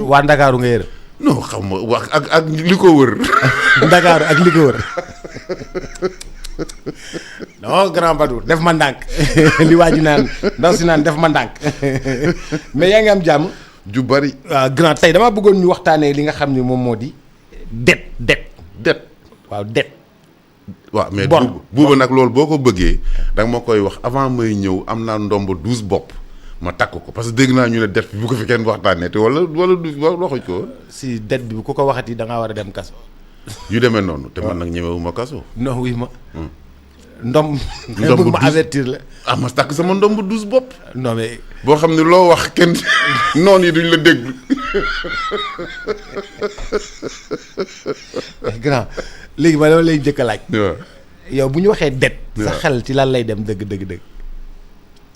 waa Ndakaaru nga yërëm. non xam nga wax ak li ko wër. Ndakaaru ak li ko wër. non grand Badou def ma ndànk li waa ji naan ndaw si naan def ma ndànk mais yaa ngi am jàmm. ju bari. waaw grand tey damaa bëggoon ñu waxtaanee li nga xam ni moom moo di. det waaw det. waaw mais bor buuba nag loolu boo ko bëggee da nga ma koy wax avant may ñëw am naa ndomba 12 bopp ma takk ko parce que dégg naa ñu ne det bi bu ko fi kenn waxtaanee te wala waxuñ ko. si det bi ku ko waxati da ngaa war a dem kaso. yu demee noonu te man nag ñemewuma kaso. non wuy ma. ndom bëgg ma avertir la. ah ma takk sama ndomb 12 bopp. non mais. boo xam ne loo wax kenn noonu yi duñ la déglu. grand léegi ma dama lay njëkk a laaj. waaw yow bu ñu waxee det. sa xel ci lan lay dem dëgg.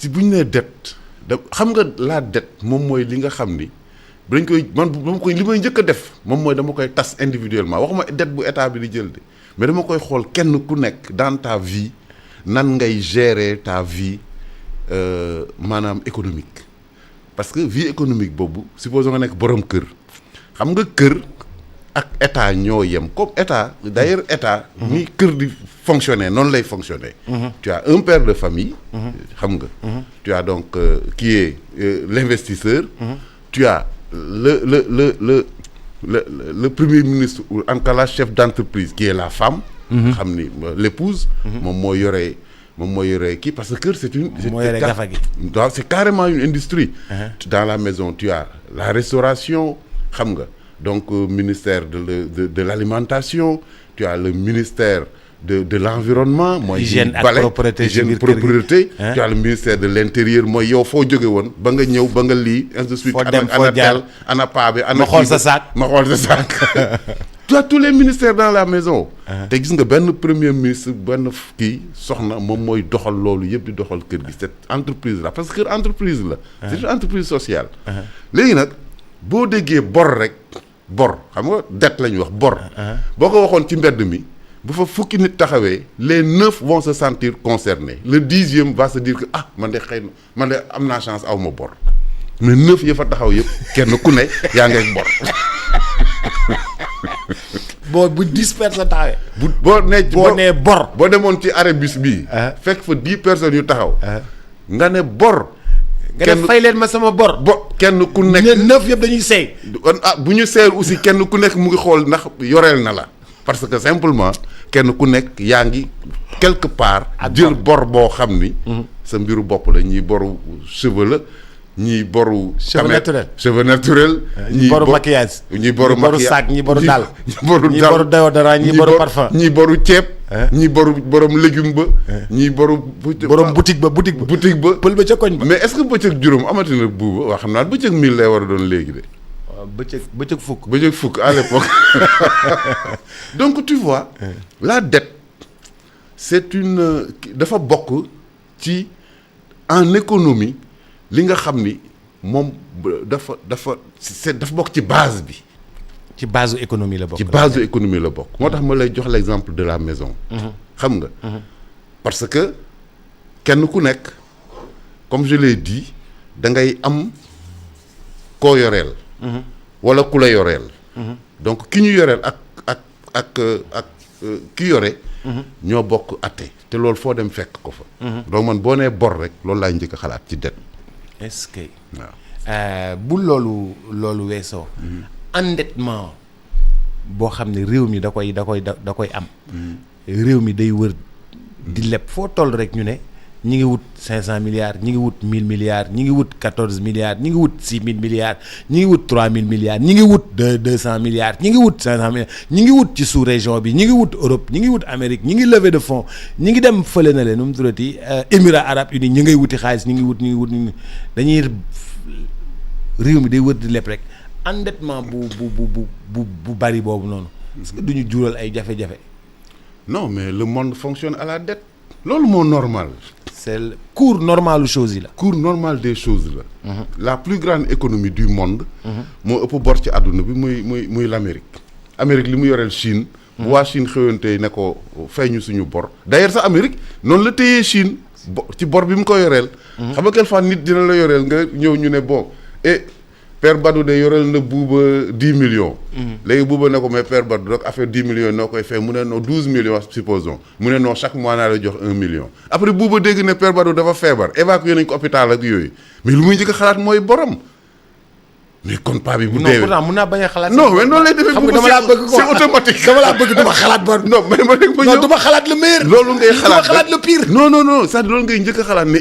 ci bu ñu nee det da xam nga la det moom mooy li nga xam ni dañ koy man dama koy li may njëkk a def moom mooy dama koy tas individuellement waxuma det bu état bi di jël de mais dama koy xool kenn ku nekk dans ta vie nan ngay gérer ta vie maanaam économique parce que vie économique boobu supposons nga nekk borom kër xam nga kër ak état ñoo yem comme état d'ailleurs état ni kër di fonctionner noonu lay fonctionner. Tu as un père de famille. xam nga. tu as donc qui est l'investisseur. tu as le premier ministre ou en tout cas la chef d'entreprise qui est la femme. xam ni l'épouse. moom moo yore kii parce que kër c'est une. moo yore gafa gi. c'est carrément une industrie. dans la maison tu as la restauration xam nga. donc ministère de l'alimentation tu as le ministère de l'environnement mooy hygiène ak propreté tu as le ministère de l'intérieur mooy yow foo jóge woon ba nga ñëw ba nga lii ainsi de suite ana tel ana paa bi ana ma xool sa sac tu as tous les ministères dans la maison te gis nga benn premier ministre benn kii soxna moom mooy doxal loolu yëpp di doxal kër gi cette entreprise là parce que kër entreprise la c'est une entreprise sociale léegi nag boo déggee bor rek bor xam nga det la ñuy wax bor boo ko waxoon ci mbedd mi bu fa fukki nit taxawee les 9 vont se sentir concernés le 10e va se dire que ah man de xëy na man de am naa chance aw ma bor mais 9 ya fa taxaw yëpp kenn ku ne yaa ngay bor bu 10 personnes taxawee boo nee bor boo demoon ci arrêt bus bii fekk fa 10 personnes yu taxaw nga ne bor nga def fay leen ma sama bor. kenn ku nekk 9 yëpp dañuy seey. bu ñu seeyal aussi kenn ku nekk mu ngi xool ndax yoreel na la parce que simplement kenn ku nekk yaa ngi quelque part. jël bor boo xam ni. sa mbiru bopp la ñii boru cheveux la ñii boru. cheveux naturel. ñii boru maquillage. ñii boru sac ñii boru dàll. ñii boru déodorant ñii boru parfum. ñii boru ceeb. ñii borom légume ba. ñii borom boutique ba. pël ba ca koñ ba. mais est-ce que bëccëg juróom amati na buuba waa xam naa bëccëg 1000 lay war a doon léegi de. waaw bëccëg fukk. bëccëg fukk à l'époque donc tu vois. la dette c'est une dafa bokk ci en économie li nga xam ni moom dafa bokk ci base bi. ci base économie la bokk. ci base économie la bokk. moo tax ma lay jox l'exemple de la maison. xam nga. parce que kenn ku nekk comme je l'ai dit da ngay am koo yoreel. wala ku la yoreel. donc ki ñu yoreel ak ki yore. ñoo bokk atte te loolu foo dem fekk ko fa. donc man boo nee bor rek loolu laay njëkk a xalaat ci det. est-ce que. waaw bu loolu weesoo. endettement boo xam ne réew mi da koy am. réew mi day wër di leb foo toll rek ñu ne ñi ngi wut 500 milliards ñi ngi wut 1000 milliards ñi ngi wut 14 milliards ñi ngi wut 6000 milliards ñi ngi wut 3000 milliards ñi ngi wut 200 milliards ñi ngi wut 500 milliards ñi ngi wut ci sous-région bi ñi ngi wut Europe ñi ngi wut Amérique ñi ngi levée de fonds ñi ngi dem fële na leen nu mu tuddati Émirats arabes unis ñi ngay wuti xaalis ñi ngi wut dañuy réew mi day wër di leb rek endettement bu bari boobu noonu. est-ce que duñu jural ay jafe-jafe. non mais le monde fonctionne à la dette. loolu moo normal. c'est le cours normal choses yi la. cours normal des choses la. la plus grande économie du monde. moo ëpp bor ci àdduna bi muy l'Amérique. Amérique li mu yoreel Chine. bu waa Chine xëyantee ne ko feeñu suñu bor. d'ailleurs sax Amérique noonu la téyee Chine ci bor bi mu ko yoreel. xam nga quelque fois nit dina la yoreel nga ñëw ñu ne bon Père Badou de yoreel na Bouba 10 millions. léegi Bouba ne ko mais Père Badou donc affaire 10 millions noo koy fay mu ne non 12 millions supposons mu ne non chaque mois naa la jox 1 million. après Bouba dégg ne Père Badou dafa feebar évacué nañ ko hôpital ak yooyu mais lu muy njëkk a xalaat mooy borom. mais kon paa bi bu deewee non pourtant mun naa bañ a xalaat. non mais noonu lay defee. xam nga dama laa bëgg c'est automatique. dama laa bëgg duma xalaat ba. non mais ma dégg ma ñëw non duma xalaat le meilleur. loolu ngay xalaat duma xalaat le pire. non c'est-à-dire loolu ngay njëkk a xalaat ne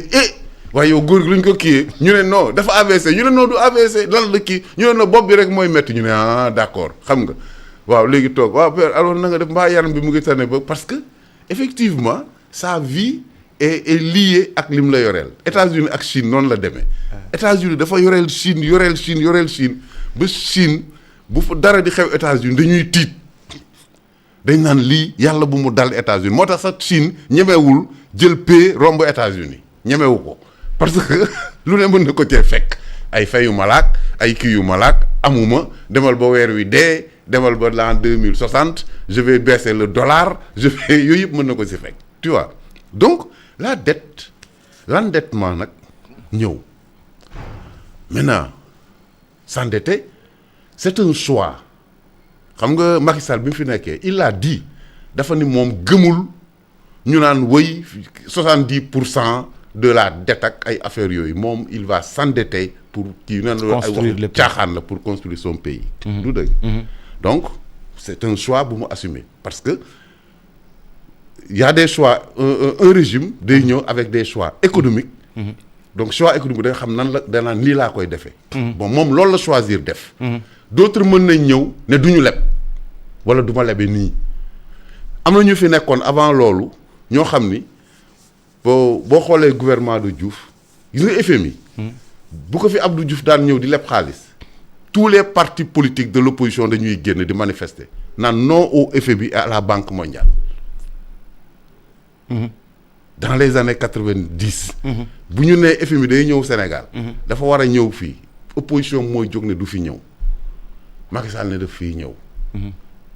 waaye yow góor gi lu ñu ko kiiyee ñu ne non dafa AVC ñu ne non du AVC lan la kii ñu ne non bopp bi rek mooy métti ñu ne ah d'accord xam nga waaw léegi toog waaw père alors na nga def mbaa yaram bi mu ngi tane ba parce que effectivement sa vie est liée ak lim la yoreel États-Unis ak Chine noonu la demee. États-Unis dafa yoreel Chine ba Chine bu fa dara di xew États-Unis dañuy tiit dañ naan lii yàlla bu mu dal États-Unis moo tax sax Chine ñemewul jël paie romb États-Unis ñemewu ko. parce que lu ne mën na ko cee fekk ay fayu malaak ay kii yu malaak amuma demal ba weer wi dee demal ba l'an 2060 je vais baisser le dollar yooyu yëpp mën na ko si fekk tu vois donc la dette l'endettement nag ñëw maintenant s'endetter c'est un choix xam nga Macky Sall bi mu fi nekkee il a dit dafa ni moom gëmul ñu naan wëy 70% de la dette ak ay affaires yooyu moom il va s'endetter pour kii nan la ay wax caaxaan la pour construire son pays du dëgg donc c'est un choix bu mu assumer parce que il y a des choix un régime day ñëw avec des choix économiques donc choix économique da nga xam nan la danaan nii laa koy defee bon moom loolu la choisir def d'autres mën nañ ñëw ne du ñu leb wala du ma lebe nii am na ñu fi nekkoon avant loolu ñoo xam ni boo xoolee gouvernement de Diouf gis nga FMI bu ko fi Abdou Diouf daan ñëw di leb xaalis tous les partis politiques de l'opposition dañuy génn di manifester naan non au FMI et à la Banque mondiale dans les années 90 bu ñu nee FMI day ñëw Sénégal dafa war a ñëw fii opposition mooy jóg ne du fi ñëw Macky Sall ne daf fii ñëw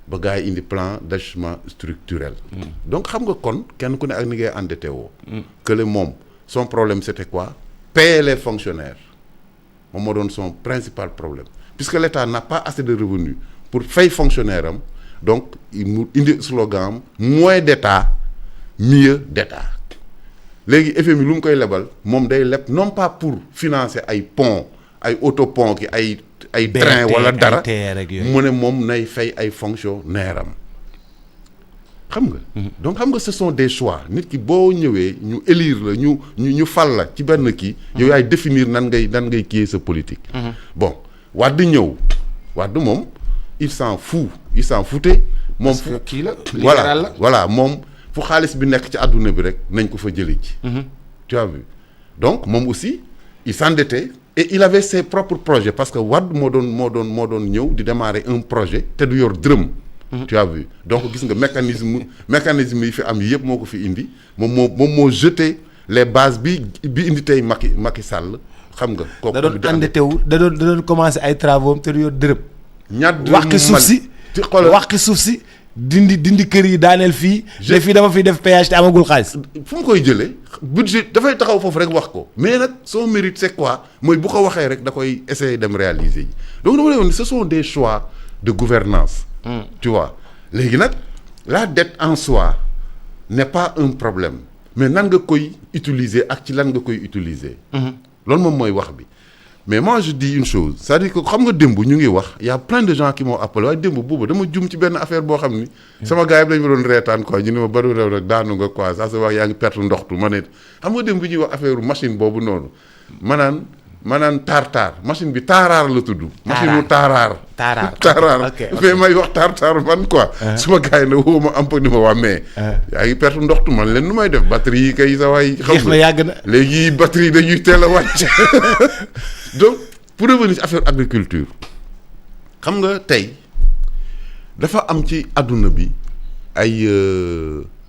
ba gars yi indi plan d'ajustement structurel donc xam nga kon kenn ku ne ak ni ngay endetté woo que le moom son problème c'était quoi payer les fonctionnaires moom moo doon son principal problème puisque l'État n'a pas assez de revenus pour fay fonctionnaire am donc mu indi slogan am moins d'État mieux d'État léegi FMI lu mu koy lebal moom day leb non pas pour financer ay pont ay autopont ki ay train wala dara mu ne moom nay fay ay fonctionnaire am xam nga donc xam nga ce sont des choix nit ki boo ñëwee ñu élire la ñu fal la ci benn kii yow yaay définir nan ngay kiyee sa politique bon Wade ñëw Wade moom il s'en foutait moom kii la voilà moom fu xaalis bi nekk ci àdduna bi rek nañ ko fa jëlee ci tu as vu donc moom aussi il s'endettait et il avait ses propres projets parce que Wade moo doon ñëw di démarrer un projet te du yor dërëm tu as vu donc gis nga mécanisme yi fi am yëpp moo ko fi indi moom moo jeté les bases bi indi tey Macky Sall xam nga kooku da doon endetté wu da doon commencer ay travaux te du yor dërëm ñaat waxi suuf si dindi kër yi daaneel fii te fii dama fiy def péage te amagul xaalis fu mu koy jëlee budget dafay taxaw foofu rek wax ko mais nag son mérite c'est quoi mooy bu ko waxee rek da koy essayer dem réaliser yi donc dama lay wax ne ce sont des choix de gouvernance tu vois léegi nag la dette en soi n'est pas un problème mais nan nga koy utiliser ak ci lan nga koy utiliser loolu moom mooy wax bi mais moi je dis une chose c'est-à-dire que xam nga démb ñu ngi wax y a plein de gens qui m'ont appelé waaye démb boobu dama jum ci benn affaire boo xam ni sama gars yi lañ ma doon reetaan quoi ñu ne ma bari rew rek daanu nga quoi ça se wax yaa ngi perte ndoxtu ma ne xam nga démb bi ñuy wax affaire machine boobu noonu manaan taar machine bi taaraar la tudd machine wu taaraar mais may wax taar man quoi suma gars yi ne woo ma am ni ma waa mais yaa ngi perte ndoxtu man leen nu may def batterie yi kay sa waay xam nga yàgg na léegi batterie dañuy teel a wàcc donc pour revenir ci affaire agriculture xam nga tey dafa am ci àdduna bi ay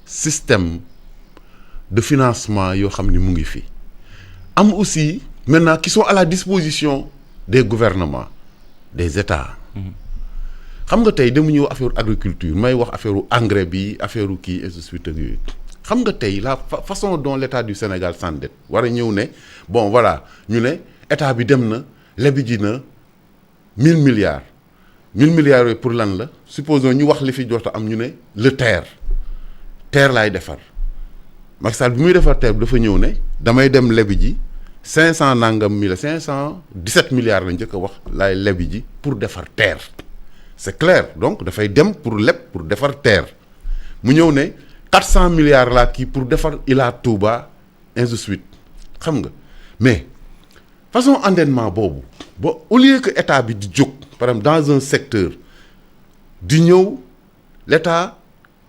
système de financement yoo xam ni mu ngi fi am aussi maintenant qui sont à la disposition des gouvernements des États xam nga tey dama ñëw affaire agriculture may wax affaire engrais bi affaire kii et de suite ak yooyu xam nga tey la façon dont l'État du Sénégal s'endette war a ñëw ne bon voilà ñu ne état bi dem na lebi ji na 1000 milliards 1000 milliards yooyu pour lan la supposons ñu wax li fi jot a am ñu ne le TER laay defar Macky Sall bi muy defar TER bi dafa ñëw ne damay dem lebi ji 500 nangam mille 517 milliards la njëkk a wax laay lebi ji pour defar TER c'est clair donc dafay dem pour leb pour defar TER mu ñëw ne 400 milliards laa kii pour defar Ila Touba ainsi de suite xam nga mais façon endettement boobu ba au lieu que état bi di jóg par exemple dans un secteur di ñëw l'état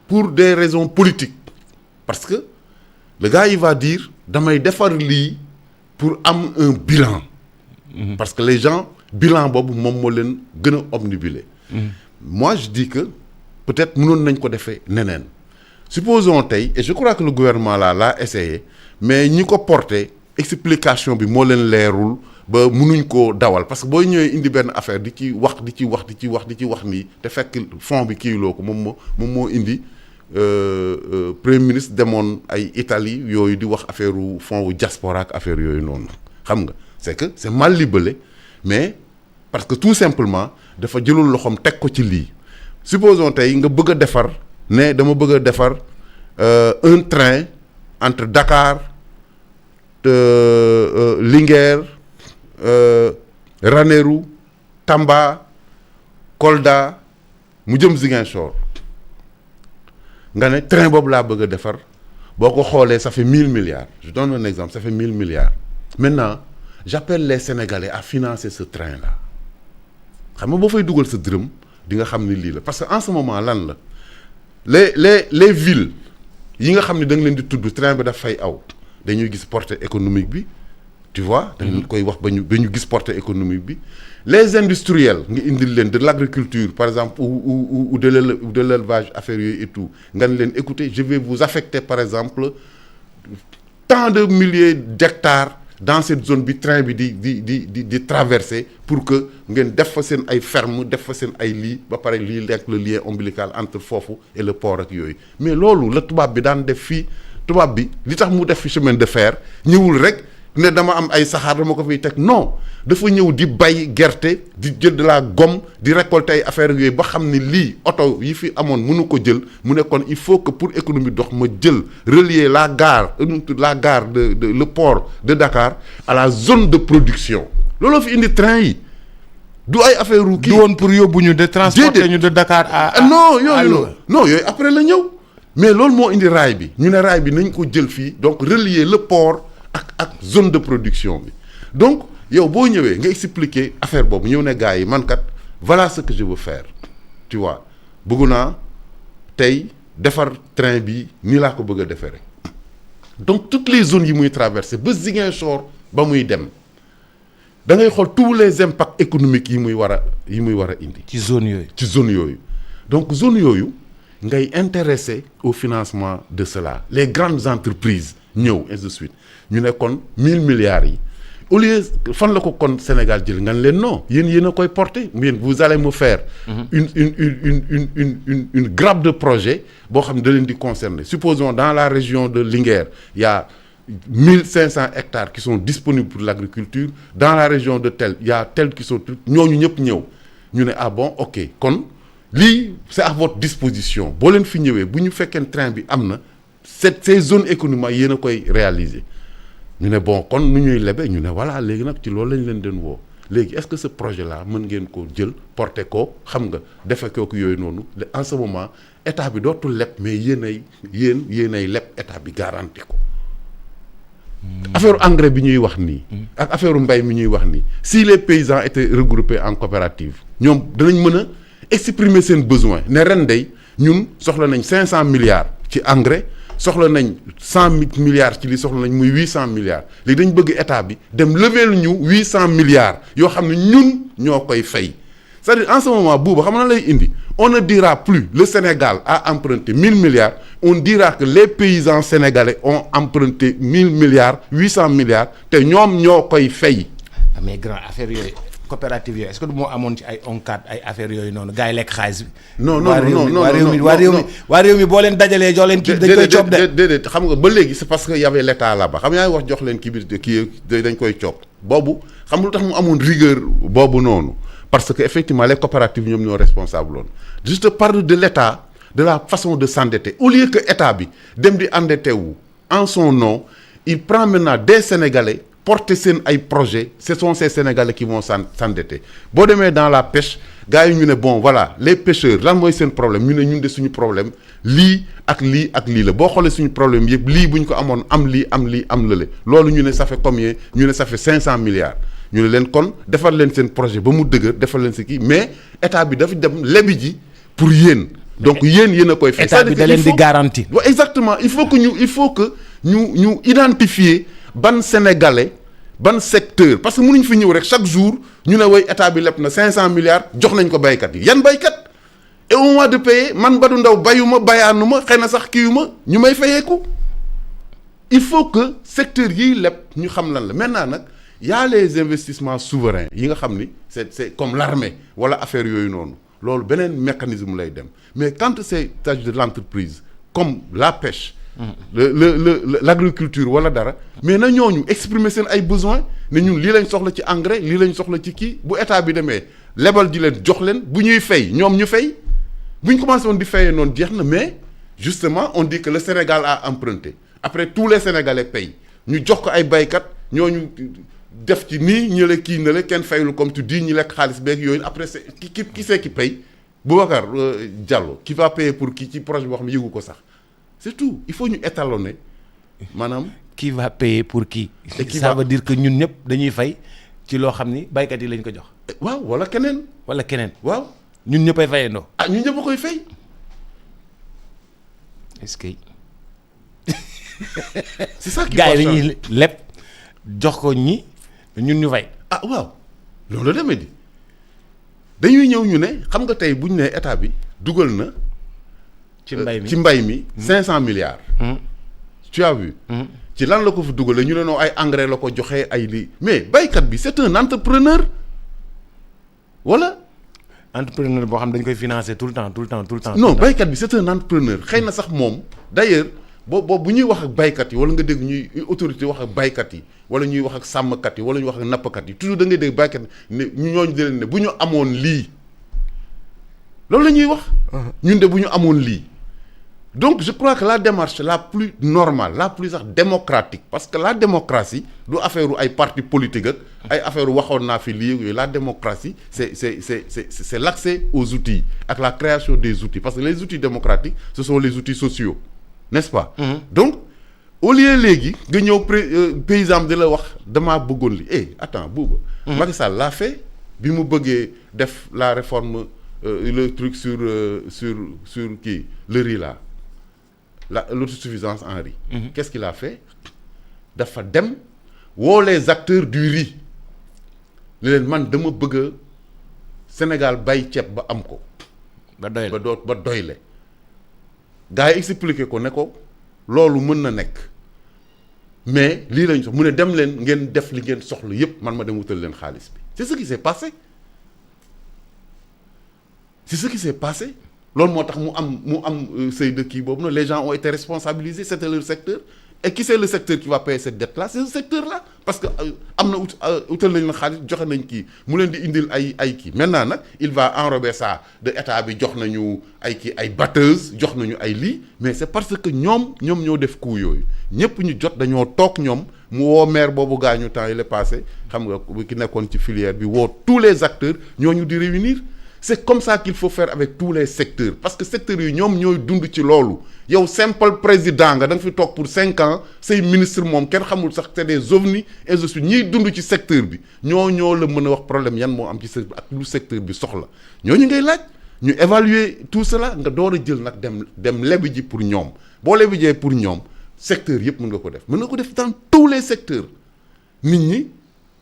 pour des raisons politiques parce que le gars il va dire damay defar lii pour am un bilan parce que les gens bilan boobu moom moo leen gën a obnubiler moi je dis que peut-être mënoon nañ ko defee neneen supposons tey et je crois que le gouvernement là l'a essayé mais ñi ko porté explication bi moo leen leerul ba mënuñ koo dawal parce que booy ñëwee indi benn affaire di ci wax nii te fekk fond bi kiiloo ko moom moo indi premier ministre demoon ay Italie yooyu di wax affaire fond wu diaspora ak affaire yooyu noonu xam nga c'est que c'est mal libellé mais parce que tout simplement dafa jëlul loxoom teg ko ci lii supposons tey nga bëgg a defar ne dama bëgg a defar un train entre Dakar Linguère Ranérou Tamba Kolda mu jëm Ziguinchor nga ne train boobu laa bëgg a defar boo ko xoolee ça fait 1000 milliards je donne un exemple ça fait 1000 milliards maintenant j'appelle les Sénégalais à financer ce train là xam nga boo fay dugal sa dërëm di nga xam ni lii la parce que en ce moment lan la les villes yi nga xam ne da nga leen di tudd train bi daf fay aw dañuy gis portée économique bi tu vois dañu koy wax ba ñu gis portée économique bi les industriels nga indil leen de l'agriculture par exemple ou de l'élevage affaires yooyu et tout nga ne leen écoutez je vais vous affecter par exemple tant de milliers d'hectares dans cette zone bi train bi di traverser pour que ngeen def fa seen ay ferme def fa seen ay lii ba pare lii nekk le lien ombilical entre foofu et le port ak yooyu mais loolu la tubaab bi daan def fii tubaab bi li tax mu def fi chemin de fer ñëwul rek ne dama am ay saxaar dama ko fiy teg non dafa ñëw di bay gerte di jël de la gomme di récolter ay affaires yooyu ba xam ni lii oto yi fi amoon mënu ko jël mu ne kon il faut que pour économie dox ma jël relier la gare de le port de Dakar à la zone de production looloo fi indi train yi du ay affaire ru kii. du woon pour yóbbu ñu de transporter ñu de Dakar à non yooyu après la ñëw mais loolu moo indi raay bi ñu ne raay bi nañ ko jël fii donc relier le port ak zone de production bi donc yow boo ñëwee nga expliquer affaire boobu ñëw ne gars yi man kat voilà ce que je veux faire tu vois bëgg naa tey defar train bi nii laa ko bëgg a defee rek donc toutes les zones yi muy traverser ba Ziguinchor ba muy dem da ngay xool tous les impacts économiques yi muy war a indi. ci zone yooyu donc zone yooyu ngay intéressé au financement de cela les grandes entreprises ñëw ainsi de suite ñu ne kon 1000 milliards yi au lieu fan la ko kon Sénégal jël nga leen non yéen a koy porter yéen vous allez me faire une grappe de projet boo xam ne da leen di concerner supposons dans la région de Linguère il y a 1500 hectares qui sont disponibles pour l'agriculture dans la région de tel il y a tel qui sont ñooñu ñëpp ñëw ñu ne ah bon ok kon lii c'est à votre disposition boo leen fi ñëwee bu ñu fekkee train bi am na ces zones économiques yéen a koy réaliser ñu ne bon kon nu ñuy lebe ñu ne voilà léegi nag ci loolu lañ leen den woo léegi est-ce que ce projet là mën ngeen ko jël porter ko xam nga defe kooku yooyu noonu en ce moment état bi dootul leb mais yéenay leb état bi garanti ko affaire engrais bi ñuy wax nii ak affaire mbay mi ñuy wax nii si les paysans étaient regroupés en coopérative ñoom danañ mën a exprimer seen besoin ne ren day ñun soxla nañ 500 milliards ci engrais soxla nañ 100 milliards ci li soxla nañ muy 800 milliards léegi dañ bëgg état bi dem lever ñu 800 milliards yoo xam ne ñun ñoo koy fay c'est-à-dire en ce moment buuba xam na lay indi on ne dira plus le Sénégal a emprunté 1000 milliards on dira que les paysans sénégalais ont emprunté 1000 milliards 800 milliards te ñoom ñoo koy fay. mais grand affaire yooyu coopérative yooyu est-ce que du moo amoon ci ay ONCAD ay affaires yooyu noonu gars yi lekk xaalis bi. non waa réew mi boo leen dajalee jox leen kii dañ koy coob de déedéet xam nga ba léegi c'est parce que y avait l'état là-bas xam nga yaa ngi wax jox leen kii bi kii dañ koy coob boobu xam lu tax mu amoon rigueur boobu noonu parce que effectivement les coopératives ñoom ñoo responsable woon. Je te parle de l'État, de la façon de s'endetter au lieu que état bi dem di endetté wu en son nom il prend maintenant des Sénégalais porter seen ay projets ce sont ces Sénégalais qui vont s'endetter boo demee dans la pêche gars yi ñu ne bon voilà les pêcheurs lan mooy seen problème ñu ne ñun de suñu problème lii ak lii ak lii la boo xoolee suñu problème yëpp lii bu ñu ko amoon am lii am lii am lële loolu ñu ne ça fait combien ñu ne ça fait 500 milliards ñu ne leen kon defal leen seen projet ba mu dëgër defal leen si kii mais état bi dafa dem lebi ji pour yéen. donc yéen a koy fay. état bi da leen di garantie. waaw exactement il faut que ñu identifier ban sénégalais ban secteur parce que mënuñ fi ñëw rek chaque jour ñu ne way état bi leb na 500 milliards jox nañ ko baykat yi yan baykat et au moment de payer man Badou Ndao bayuma bayaanuma xëy na sax kiiwuma ñu may fayeeku il faut que secteur yiy leb ñu xam lan la maintenant nag y a les investissements souverains yi nga xam ni c'est comme l'armée wala affaire yooyu noonu loolu beneen mécanisme lay dem mais quand c'est s'agit de l'entreprise comme la pêche l'agriculture wala dara mais na ñooñu exprimer seen ay besoins ne ñun lii lañ soxla ci engrais lii lañ soxla ci kii bu état bi demee lebal ji leen jox leen bu ñuy fay ñoom ñu fay bu ñu commencé woon di fayee noonu jeex na mais justement on dit que le Sénégal a emprunté après tous les Sénégalais payent ñu jox ko ay baykat ñooñu def ci nii ñu la kii na la kenn faylu comme tu dis ñi lekk xaalis beeg yooyu après c'est qui c'est qui paye Boubacar Diallo qui va payer pour kii ci projet boo xam ne yëgu ko sax c'est tout il faut ñu étalonner maanaam. qui va payer pour qui. ça veut dire que ñun ñëpp dañuy fay ci loo xam ni baykat yi lañ ko jox. waaw wala keneen. wala keneen. waaw ñun ñëppay fayandoo. ah ñun ñëpp a koy fay. est-ce que. c'est ça qui gars yi dañuy leb jox ko ñi ñun ñu fay. ah waaw loolu la demee di dañuy ñëw ñu ne xam nga tey bu ñu nee état bi dugal na. ci mbay mi 500 milliards. tu as vu. ci lan la ko fi dugalee ñu ne non ay engrais la ko joxee ay lii mais baykat bi c'est un entrepreneur wala. entrepreneur boo xam dañ koy financer tout le temps. non baykat bi c'est un entrepreneur xëy na sax moom d'ailleurs bu ñuy wax ak baykat yi wala nga dégg ñuy autorité wax ak baykat yi wala ñuy wax ak sàmmkat yi wala ñuy wax ak nappkat yi toujours da ngay dégg baykat ne ñooñu di leen ne bu ñu amoon lii loolu la ñuy wax. ñun de bu ñu amoon lii. donc je crois que la démarche la plus normale la plus sax démocratique parce que la démocratie du affaire ay parti politique ak ay affaire waxoon naa fi lii yooyu la démocratie c'est l'accès aux outils ak la création des outils parce que les outils démocratiques ce sont les outils sociaux n'est-ce pas. donc au lieu léegi nga ñëw paysan di la wax damaa bëggoon li attends Bouba. Macky Sall l'a fait bi mu bëggee def la réforme le truc sur kii le riz là. L'autosuffisance en riz. Qu'est-ce qu'il a fait dafa dem woo les acteurs du riz ne leen man dama bëgg Sénégal bay ceeb ba am ko. ba doyle gars yi expliqué ko ne ko loolu mën na nekk mais lii lañ sox mu ne dem leen ngeen def li ngeen soxla yépp man ma dem wutal leen xaalis bi c'est ce qui s'est passé. loolu moo tax mu am seuil de kii boobu nag les gens ont été responsabilisés c'était leur secteur et qui c'est le secteur qui va payer cette dette là c'est ce secteur là parce que am na utal nañ la xaalis joxe nañ kii mu leen di indil ay kii maintenant nag il va enrober ça de état bi jox nañu ay kii ay batteuses jox nañu ay lii mais c'est parce que ñoom ñoo def coup yooyu ñëpp ñu jot dañoo toog ñoom mu woo maire boobu gaañu temps il est passé xam nga ki nekkoon ci filière bi woo tous les acteurs ñooñu di réunir. c'est comme ça qu'il faut faire avec tous les secteurs parce que secteurs yi ñoom ñooy dund ci loolu yow simple président nga da nga fi toog pour 5 ans say ministre moom kenn xamul sax c'est des ovnis et je suis ñiy dund ci secteur bi ñoo la mën a wax problème yan moo am ci secteur bi ak lu secteur bi soxla ñooñu ngay laaj ñu évaluer tout cela nga door a jël nag dem lebi ji pour ñoom boo lebi jee pour ñoom secteur yëpp mën nga ko def dans tous les secteurs nit ñi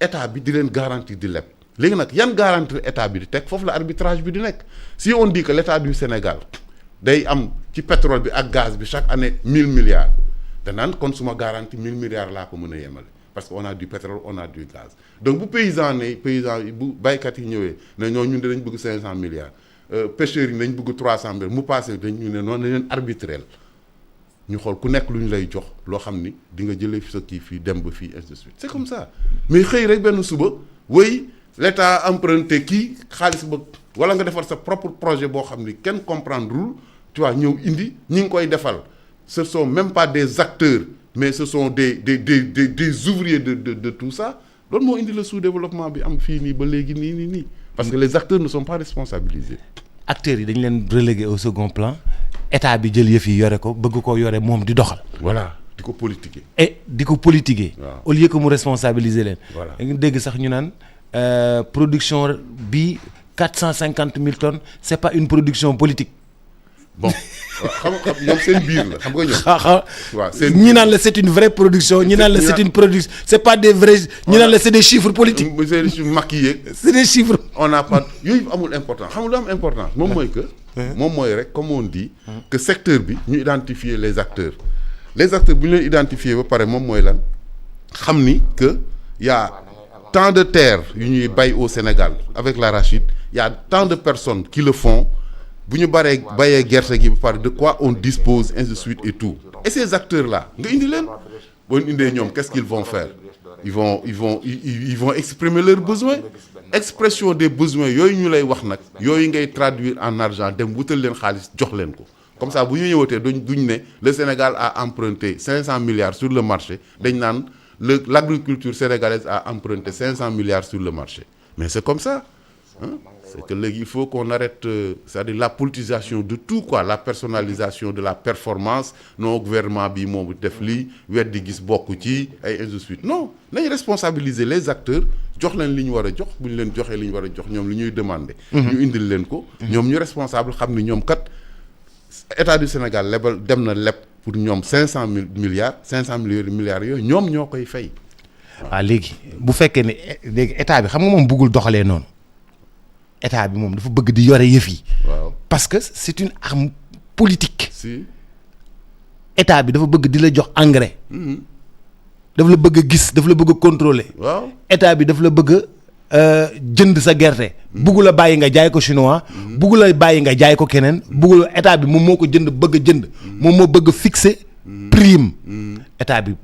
état bi di leen garantir di leb. léegi nag yan garantie état bi di teg foofu la arbitrage bi di nekk si on dit que l'état du Sénégal day am ci pétrole bi ak gaz bi chaque année 1000 milliards danaan kon suma garantie 1000 milliards laa ko mën a yemale parce que on a du pétrole on a du gaz donc bu paysan bu baykat yi ñëwee ne ñoo ñun dañ bëgg 500 milliards pêcheurs yi dañ bëgg 300 milliards mu passé dañu ne noonu leen arbitrel ñu xool ku nekk lu ñu lay jox loo xam ni di nga jëlee sa kii fii dem ba fii ainsi de suite c'est comme ça mais xëy rek benn suba wéy l'État a emprunté kii xaalis ba wala nga defar sa propre projet boo xam ni kenn comprendrewul tu vois ñëw indi ñi ngi koy defal ce sont même pas des acteurs mais ce sont des ouvriers de tout ça loolu moo indi le sous-développement bi am fii nii ba léegi nii parce que les acteurs ne sont pas responsabilisés. acteurs yi dañ leen relégué au second plan état bi jël yëf yi yore ko bëgg koo yore moom di doxal. voilà di ko politiquer. et di ko politiquer. waaw au lieu que mu responsabiliser leen. voilà da nga dégg sax ñu naan production bi 450 000 tonnes c'est pas une production politique. bon xam nga ñoom seen biir la xam nga ñoom. waaw seen ñi naan la c'est une vraie production ñi naan la c'est une production c'est pas des vrais ñi naan la c'est des chiffres politiques. c'est des chiffres maquillés. c'est des chiffres. on n'a pas yooyu amul importance xam nga lu am importance moom mooy que. moom mooy rek comme on dit. que secteur bi ñu identifier les acteurs bu ñu leen identifier ba pare moom mooy lan xam ni que y a tant de terres yu ñuy bay au Sénégal avec l'arachide y a tant de personnes qui le font. bu ñu bayee gerte gi ba pare de quoi on dispose ainsi de suite et tout et ces acteurs là nga indi leen boo indee ñoom qu'est-ce qu'ils vont faire ils vont exprimer leurs besoins expression des besoins yooyu ñu lay wax nag yooyu ngay traduire en argent dem wutal leen xaalis jox leen ko comme ça bu ñu ñëwatee duñ ne le Sénégal a emprunté 500 milliards sur le marché dañ naan l'agriculture sénégalaise a emprunté 500 milliards sur le marché mais c'est comme ça hein? C'est que léegi il faut qu'on arrête c'est-à-dire la politisation de tout quoi la personnalisation de la performance non gouvernement bi moom def lii weddi gis bokk ci ay ainsi de suite non nañ responsabiliser les acteurs jox leen li ñu war a jox bu ñu leen joxee li ñu war a jox ñoom li ñuy demander. ñu indil leen ko. ñoom ñu responsable xam ni ñoom kat état du Sénégal lebal dem na leb pour ñoom 500 milliards yooyu ñoom ñoo koy fay. waaw léegi bu fekkee ne léegi état bi xam nga moom bëggul doxalee noonu. état bi moom dafa bëgg di yore yëf yi. waaw parce que c'est une arme politique. si état bi dafa bëgg di la jox engrais. dafa la bëgg a gis dafa la bëgg a contrôler. waaw état bi dafa la bëgg a jënd sa gerte. buggu la bàyyi nga jaay ko chinois. buggu la bàyyi nga jaay ko keneen. buggu la état bi moom moo ko jënd bëgg a jënd. moom moo bëgg a fixer prime. état bi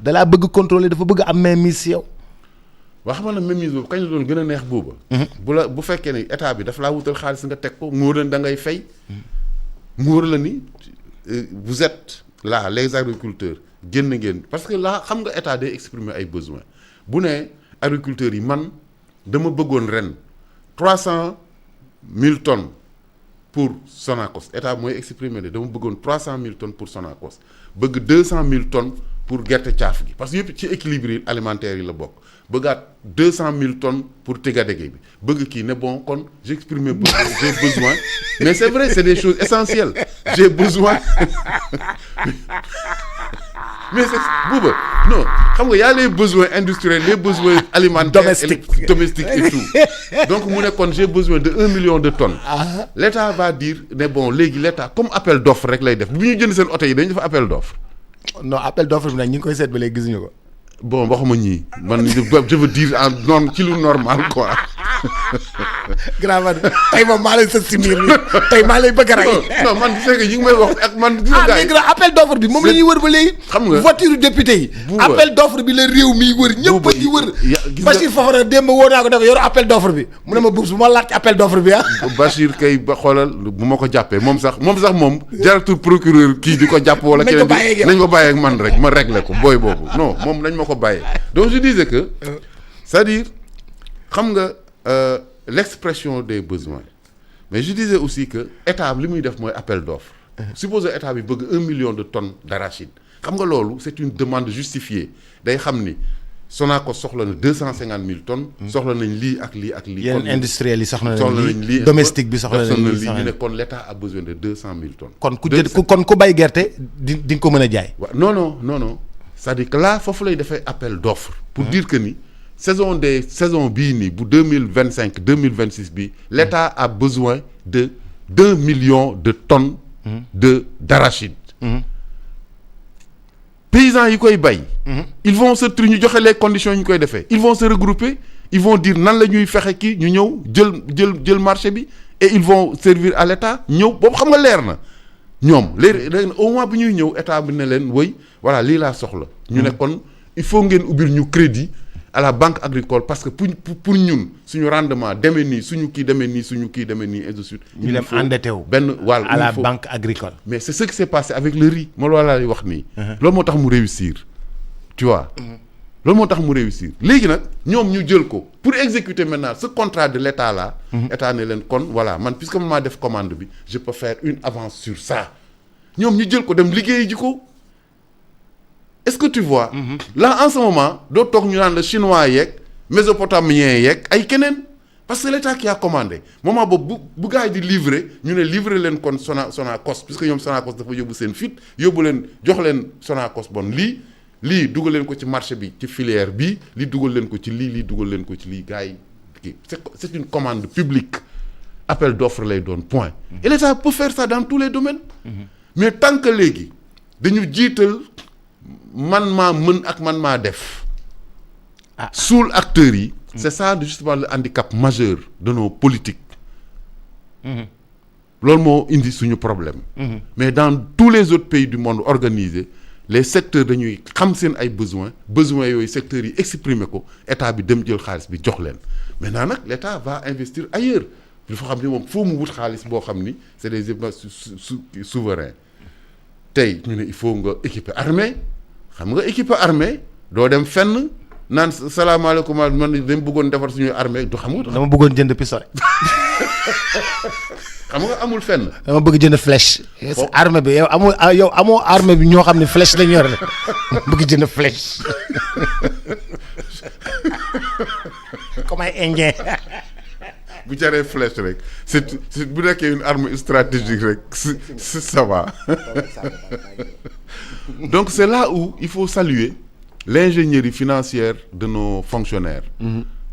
dalaa bëgg contrôler dafa bëgg am mainmise si yow. waa xam na mainmise boobu kañ la doon gën a neex booba. bu fekkee ni état bi dafa laa wutal xaalis nga teg ko mu wóor la da ngay fay. mu wóor la ni vous êtes là les agriculteurs génn ngeen parce que là xam nga état day exprimer ay besoins bu ne agriculteurs yi man dama bëggoon ren 300 000 tonnes pour Sonacos état mooy exprimer ne dama bëggoon 300 000 tonnes pour Sonacos bëgg 200 000 tonnes pour gerte caaf gi parce que yëpp ci équilibre alimentaire yi la bokk. bëggaat 200 000 tonnes pour Tegadege bi bëgg kii ne bon kon j'exprime j'ai besoin mais c'est vrai c'est des choses essentielles j'ai besoin mais c'est Bouba non xam nga y a les besoins industriels les besoins alimentaires domestiques et tout donc mu ne kon j'ai besoin de 1 million de tonnes l'État va dire ne bon léegi l'État comme appel d'offre rek lay def bu ñu jënd seen oto yi dañu def appel d'offre non appel d'offre bi nag ñu ngi koy seet ba léegi gisuñu ko. bon waxuma ñii man je veux dire en norme ci lu normal quoi. grave tey moom maa lay sës si miir bi tey maa lay bëgg a rey. non man c'est que yi ngi may wax ak man. mais appel d'offre bi moom la ñuy wër ba léegi. xam nga voiture député yi. appel d'offre bi la réew miy wër. ñëpp a ci wër. Bachir Fofana démb woo naa ko def yor appel d'offre bi mu ne ma buub bu ma laaj ci appel d'offre bi ah. Bachir kay ba xoolal bu ma ko jàppee moom sax jaratul procureur kii di ko jàpp wala. nañ ko bàyyee ak man rek ma régler ko booy boobu non moom nañ ma ko bàyyee donc je disais que c'est-à-dire xam nga l'expression des besoins mais je disais aussi que état li muy def mooy appel d'offres supposons état bi bëgg 1 million de tonnes d'arachide xam nga loolu c'est une demande justifiée day xam ni Sonacos soxla na 250 000 tonnes. soxla nañ lii ak lii ak lii. yeneen industriels yi soxla nañ lii domestique bi soxla nañ lii ñu ne kon l'État a besoin de 200 000 tonnes. kon ku bay gerte di nga ko mën a jaay. waaw non c'est-à-dire que là foofu lay defee appel d'offres. pour dire que ni saison bii nii bu 2025 2026 bi l'État a besoin de 2 millions de tonnes. d'arachide. paysans yi koy bay. ils vont se ñu joxe les conditions ñu koy defee ils vont se regrouper ils vont dire nan la ñuy fexe kii ñu ñëw jël marché bi et ils vont servir à l'État ñëw boobu xam nga leer na ñoom léegi au moins bu ñuy ñëw état bi ne leen woy voilà lii laa soxla. ñu ne kon il faut ngeen ubbil ñu crédit à la banque agricole parce que pour ñun suñu rendement demee nii suñu kii demee nii suñu kii demee nii et de suite. ñu dem endetté wu à la banque agricole. mais c'est ce qui s'est passé avec le riz ma loolu lay wax nii. loolu moo tax mu réussir tu vois. loolu moo tax mu réussir léegi nag ñoom ñu jël ko pour exécuter maintenant ce contrat de l'État là. État ne leen kon voilà man puisque man maa def commande bi je peux faire une avance sur ça ñoom ñu jël ko dem liggéeyi ji ko. Est-ce que tu vois. Là en ce moment doo toog ñu naan la chinois yeeg mésopotamien yeeg ay keneen parce que l'État qui a commandé moment boobu bu gars yi di livrer ñu ne livrer leen kon Sonacos puisque ñoom Sonacos dafa yóbbu seen fit yóbbu leen jox leen Sonacos bon lii dugal leen ko ci marché bi ci filière bi lii dugal leen ko ci lii dugal leen ko ci lii gars yi kii c'est une commande publique appel d'offre lay doon point. Et l'État peut faire ça dans tous les domaines. Mais tant que léegi dañu jiital. Man maa mën ak man maa def suul acteurs yi c'est ça justement le handicap majeur de nos politiques loolu moo indi suñu problème mais dans tous les autres pays du monde organisé les secteurs dañuy xam seen ay besoins yooyu secteurs yi exprimer ko état bi dem jël xaalis bi jox leen maintenant nag l'état va investir ailleurs dafa xam ne moom foo mu wut xaalis boo xam ni c'est des souverains tey ñu ne il faut nga équiper armée xam nga équipe armée doo dem fenn naan salaamaaleykum man dañ bëggoon defar suñuy armée du xam nga. dama bëggoon jënd pistolet. xam nga amul fenn. dama bëgg jënd flèche. armée bi yow amoo armée bi ñoo xam ne flèche lañu yor bëgg jënd flèche. comme ay indien. bu jaree flèche rek c'est bu nekkee une arme stratégique rek ça va. Donc c'est là où il faut saluer l'ingénierie financière de nos fonctionnaires.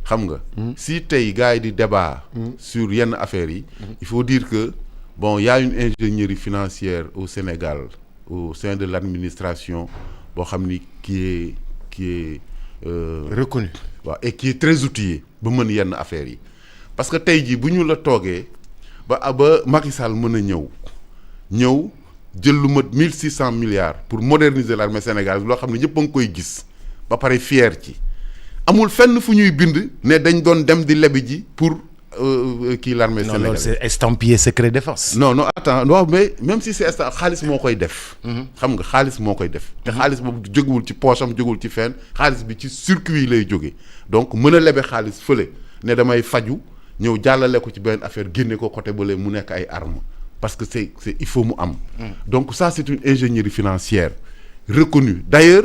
xam nga si tey gars yi di débat sur yenn affaires yi il faut dire que bon il y a une ingénierie financière au Sénégal au sein de l'administration boo xam ni qui est reconnu waaw et qui est très outillé ba mën yenn affaires yi parce que tey jii bu ñu la toogee ba Macky Sall mën a ñëw jël lu mat 1600 milliards pour moderniser l'armée sénégalaise loo xam ne ñëpp a ngi koy gis ba pare fier ci amul fenn fu ñuy bind ne dañ doon dem di lebi ji pour kii l'armée sénégalaise. Non, c'est estampillé secret défense. non attends non mais même si c'est xaalis moo koy def. xam nga xaalis moo koy def. te xaalis boobu jógewul ci poche am jógewul ci fenn xaalis bi ci circuit lay jóge donc mën a lebe xaalis fële ne damay faju ñëw jàllale ko ci benn affaire génne ko côté bële mu nekk ay armes. Parce que c'est il faut mu am. Donc ça c'est une ingénierie financière reconnue. D'ailleurs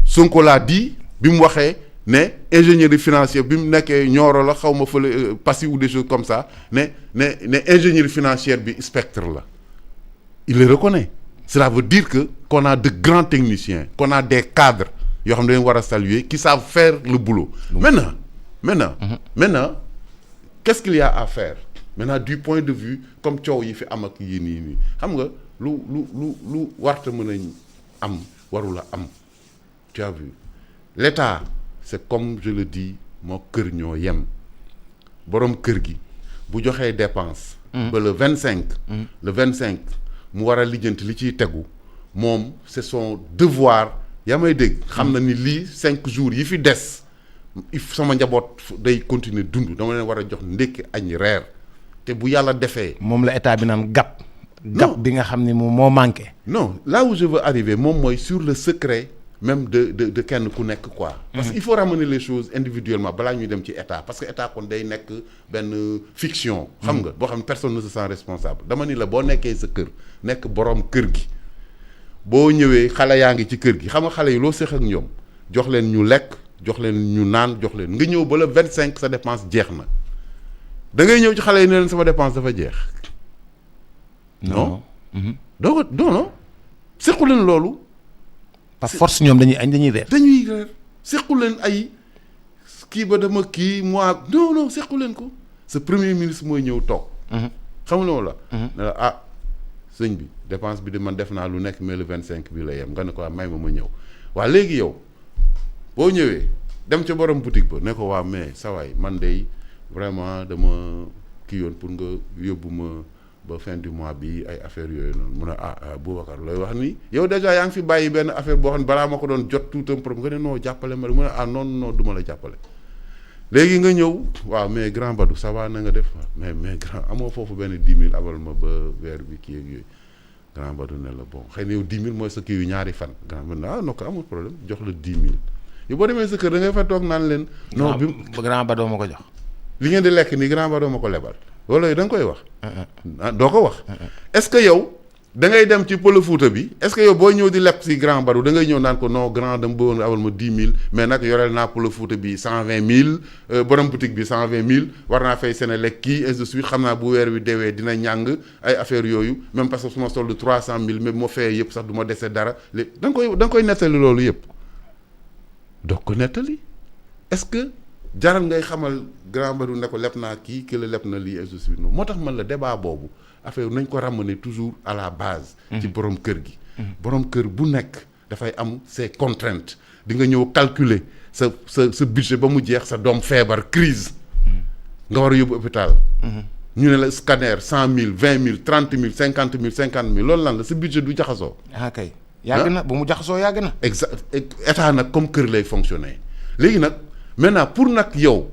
Sonko l'a dit bi mu waxee ne ingénierie financière bi mu nekkee Nioro la xaw ma fële Passy ou des choses comme ça ne ingénierie financière bi spectre la. Il le reconnaît. Cela veut dire que qu'on a de grands techniciens, qu'on a des cadres yoo xam ne dañu war a saluer qui savent faire le boulot. Maintenant qu'est-ce qu'il y a à faire? Maintenant du point de vue comme coow yi fi am ak yii nii xam nga lu warta mën a am warula am tu as vu l'État c'est comme je le dis moo kër ñoo yem borom kër gi bu joxee dépense ba le 25 mu war a lijjanti li ciy tegu moom c'est son devoir yaa may dégg xam na ni lii 5 jours yi fi des sama njaboot day continuer dund dama leen war a jox ndékki añ reer te bu yàlla defee. moom la état bi naan gap bi nga xam ne moom moo manqué. non là où je veux arriver moom mooy sur le secret même de kenn ku nekk quoi. parce que il faut ramener les choses individuellement balaa ñuy dem ci état parce que état kon day nekk benn fiction. xam nga boo xam ne personne ne se sent responsable dama ni la boo nekkee sa kër nekk borom kër gi boo ñëwee xale yaa ngi ci kër gi xam nga xale yi loo séq ak ñoom jox leen ñu lekk jox leen ñu naan jox leen nga ñëw ba le 25 sa dépense jeex na. da ngay ñëw ci xale yi ne leen sama dépense dafa jeex. non. non sequ leen loolu. par force ñoom dañuy añ dañuy reer. sequ leen ay kii ba dama kii moi non sequ leen ko. sa premier ministre mooy ñëw toog. xam nga la. ne la sëñ bi dépense bi de man def naa lu nekk mais le 25 bi la yem nga ne ko may ma ñëw waa léegi yow boo ñëwee dem ca borom boutique ba ne ko waa mais sa waay man de. Vraiment dama kii yoon pour nga yóbbu ba fin du mois bi ay affaire yooyu noonu mu ne Boubacar looy wax nii yow déjà yaa ngi fi bàyyi benn affaire boo xam ne balaa ma ko doon jot tout un problème nga ne non jàppale ma mu ne non du ma la jàppale léegi nga ñëw waaw mais grand Badou ça va na nga def mais grand amoo foofu benn 10 000 abal ma ba weer bi kii ak yooyu grand Badou ne la bon xëy na yow 10 000 mooy sa kii yu ñaari fan grand man non ko amul problème jox la 10 000 yow boo demee sa kër da ngay fa toog naan leen non bi grand Badou ma ko jox li ngeen di lekk nii grand Badou ma ko lebal wala da nga koy wax doo ko wax est-ce que yow da ngay dem ci Pël Fuuta bi est-ce que yow booy ñëw di leb si grand Badou da ngay ñëw naan ko non grand dama bëggoon abal ma 10 000 mais nag yoreel naa Pël Fuuta bi 120 000 borom boutique bi 120 000 war naa fay Senelec kii ainsi de suite xam naa bu weer wi deewee dina ñàng ay affaire yooyu même parce que su ma solde 300 000 mais moo fayee yëpp sax du ma dese dara léegi da nga koy nettali loolu yëpp doo ko nettali est-ce que jaral ngay xamal grand Badou ne ko leb naa kii que la leb na lii ainsi de suite moo tax man la débat boobu affaire nañ ko ramener toujours à la base. ci borom kër gi. borom kër bu nekk dafay am ses contraintes di nga ñëw calculer sa budget ba mu jeex sa doom feebar crise nga war a yóbbu hôpital. ñu ne la scanner 100 000 20 000 30 000 50 000 50 000 loolu lan la sa budget du jaxasoo. kay yàgg na ba mu jaxasoo yàgg na. état nag comme kër lay fonctionner léegi nag maintenant pour nag yow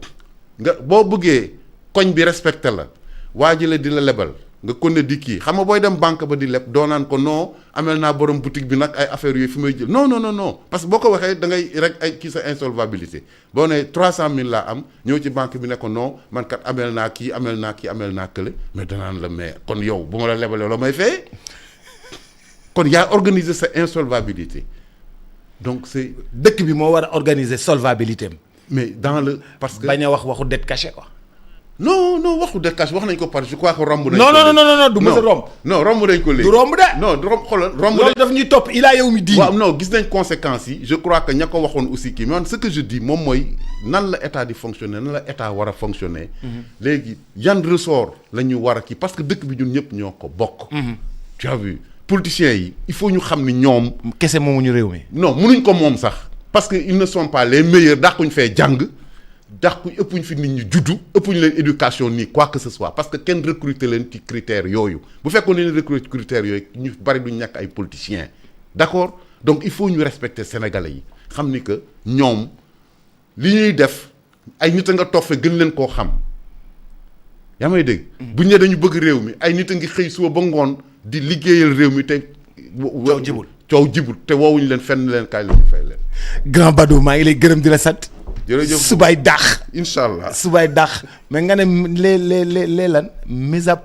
nga boo bëggee koñ bi respecté la waa ji la di la lebal. nga kon ne di kii xam nga booy dem banque ba di leb doo naan ko non amel naa borom boutique bi nag ay affaires yooyu fi may jël non parce que boo ko waxee da ngay rek ay kii sa insolvabilité boo ne 300 000 laa am ñëw ci banque bi ne ko non man kat amel naa kii amel naa kële mais danaan la mais kon yow bu ma la lebalee la may fay kon yaa organiser sa insolvabilité donc c'est dëkk bi moo war a organiser solvabilité am. mais dans le parce que bañ a wax waxu dette cachée quoi. non waxu dette cachée wax nañ ko par je crois que romb nañ non du mës a romb. non romb nañ ko léegi. du romb de. non du romb xoolal romb. loolu daf ñuy topp ilaa yow mi di. waaw non gis nañ conséquences yi je crois que ña ko waxoon aussi kii mais ce que je dis moom mooy nan la état di fonctionner nan la état war a fonctionner. léegi yan ressort la ñu war a kii parce que dëkk bi ñun ñëpp ñoo ko bokk. tu as vu politiciens yi il faut ñu xam ni ñoom. kese moomuñu réew mi. non mënuñ ko moom sax parce que ils ne sont pas les meilleurs dàquñ fee jàng. ëppuñ fi nit ñi juddu ëppuñ leen éducation nii quoi que ce soit parce que kenn recruter leen ci critères yooyu bu fekkoon ne recruter critères yooyu ñu bari duñ ñàkk ay politiciens d'accord donc il faut ñu respecter sénégalais yi xam ni que ñoom li ñuy def ay nit a nga toog fe gën leen koo xam yaa may dégg. buñ ne dañu bëgg réew mi ay nit a ngi xëy suba ba ngoon di liggéeyal réew mi te. coow jibul te woowuñu leen fenn leen kaay la ñu fay leen. grand Badou maa ngi lay gërëm di la sant. jërëjëf subaay dàq. incha allah subaay dàq mais nga ne les lan mise à